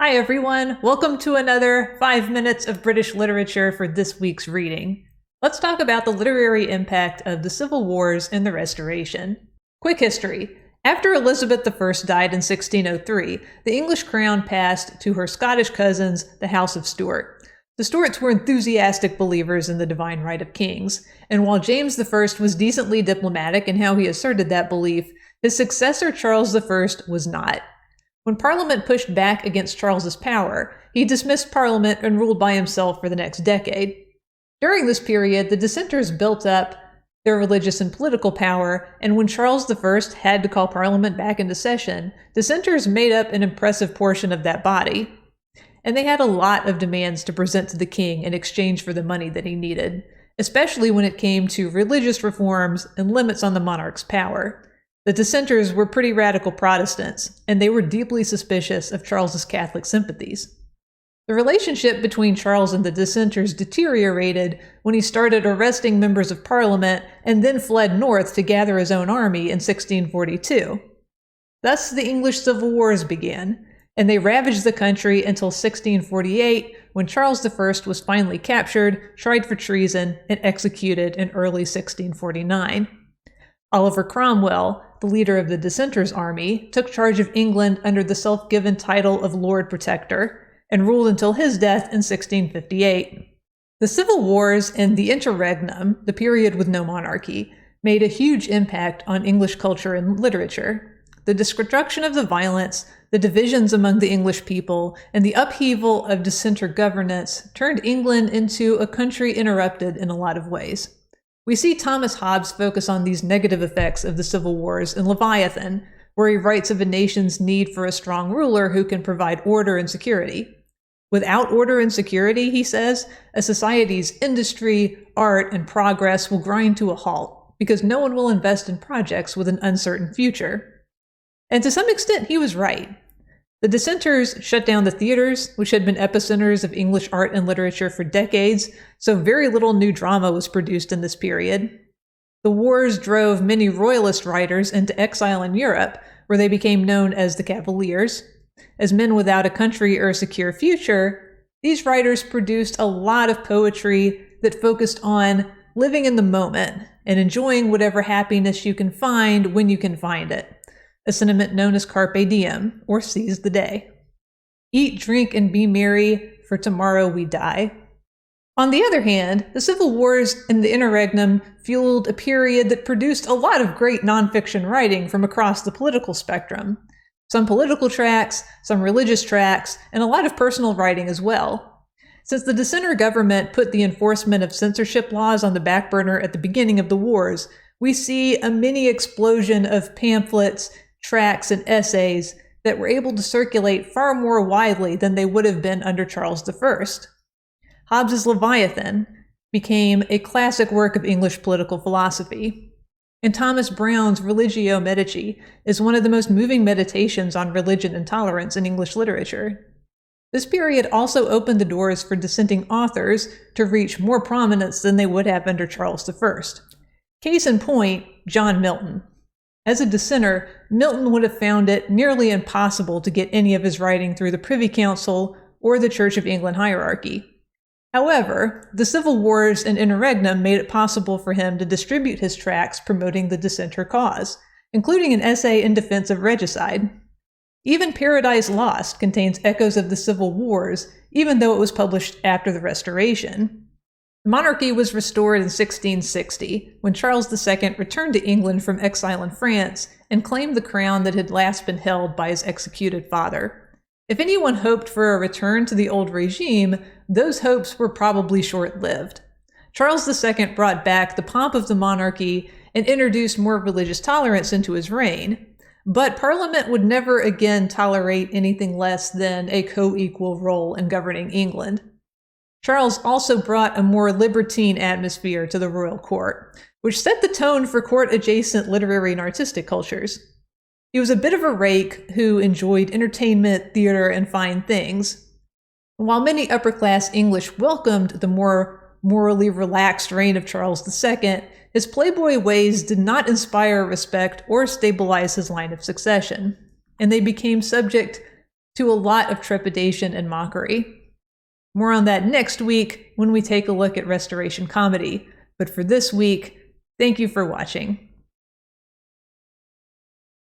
Hi everyone, welcome to another 5 minutes of British literature for this week's reading. Let's talk about the literary impact of the Civil Wars and the Restoration. Quick history. After Elizabeth I died in 1603, the English crown passed to her Scottish cousins, the House of Stuart. The Stuarts were enthusiastic believers in the divine right of kings, and while James I was decently diplomatic in how he asserted that belief, his successor Charles I was not. When Parliament pushed back against Charles's power, he dismissed Parliament and ruled by himself for the next decade. During this period, the dissenters built up their religious and political power, and when Charles I had to call Parliament back into session, dissenters made up an impressive portion of that body. And they had a lot of demands to present to the king in exchange for the money that he needed, especially when it came to religious reforms and limits on the monarch's power. The dissenters were pretty radical Protestants, and they were deeply suspicious of Charles's Catholic sympathies. The relationship between Charles and the dissenters deteriorated when he started arresting members of Parliament and then fled north to gather his own army in 1642. Thus, the English Civil Wars began, and they ravaged the country until 1648, when Charles I was finally captured, tried for treason, and executed in early 1649. Oliver Cromwell, the leader of the dissenters' army, took charge of England under the self-given title of Lord Protector, and ruled until his death in 1658. The Civil Wars and the Interregnum, the period with no monarchy, made a huge impact on English culture and literature. The destruction of the violence, the divisions among the English people, and the upheaval of dissenter governance turned England into a country interrupted in a lot of ways. We see Thomas Hobbes focus on these negative effects of the Civil Wars in Leviathan, where he writes of a nation's need for a strong ruler who can provide order and security. Without order and security, he says, a society's industry, art, and progress will grind to a halt, because no one will invest in projects with an uncertain future. And to some extent, he was right. The dissenters shut down the theaters, which had been epicenters of English art and literature for decades, so very little new drama was produced in this period. The wars drove many royalist writers into exile in Europe, where they became known as the Cavaliers. As men without a country or a secure future, these writers produced a lot of poetry that focused on living in the moment and enjoying whatever happiness you can find when you can find it. A sentiment known as carpe diem, or seize the day. Eat, drink, and be merry, for tomorrow we die. On the other hand, the Civil Wars and the Interregnum fueled a period that produced a lot of great nonfiction writing from across the political spectrum. Some political tracts, some religious tracts, and a lot of personal writing as well. Since the dissenter government put the enforcement of censorship laws on the back burner at the beginning of the wars, we see a mini explosion of pamphlets, tracts, and essays that were able to circulate far more widely than they would have been under Charles I. Hobbes's Leviathan became a classic work of English political philosophy, and Thomas Browne's Religio Medici is one of the most moving meditations on religion and tolerance in English literature. This period also opened the doors for dissenting authors to reach more prominence than they would have under Charles I. Case in point, John Milton. As a dissenter, Milton would have found it nearly impossible to get any of his writing through the Privy Council or the Church of England hierarchy. However, the Civil Wars and Interregnum made it possible for him to distribute his tracts promoting the dissenter cause, including an essay in defense of regicide. Even Paradise Lost contains echoes of the Civil Wars, even though it was published after the Restoration. The monarchy was restored in 1660, when Charles II returned to England from exile in France and claimed the crown that had last been held by his executed father. If anyone hoped for a return to the old regime, those hopes were probably short-lived. Charles II brought back the pomp of the monarchy and introduced more religious tolerance into his reign, but Parliament would never again tolerate anything less than a co-equal role in governing England. Charles also brought a more libertine atmosphere to the royal court, which set the tone for court-adjacent literary and artistic cultures. He was a bit of a rake who enjoyed entertainment, theater, and fine things. While many upper-class English welcomed the more morally relaxed reign of Charles II, his playboy ways did not inspire respect or stabilize his line of succession, and they became subject to a lot of trepidation and mockery. More on that next week when we take a look at Restoration comedy. But for this week, thank you for watching.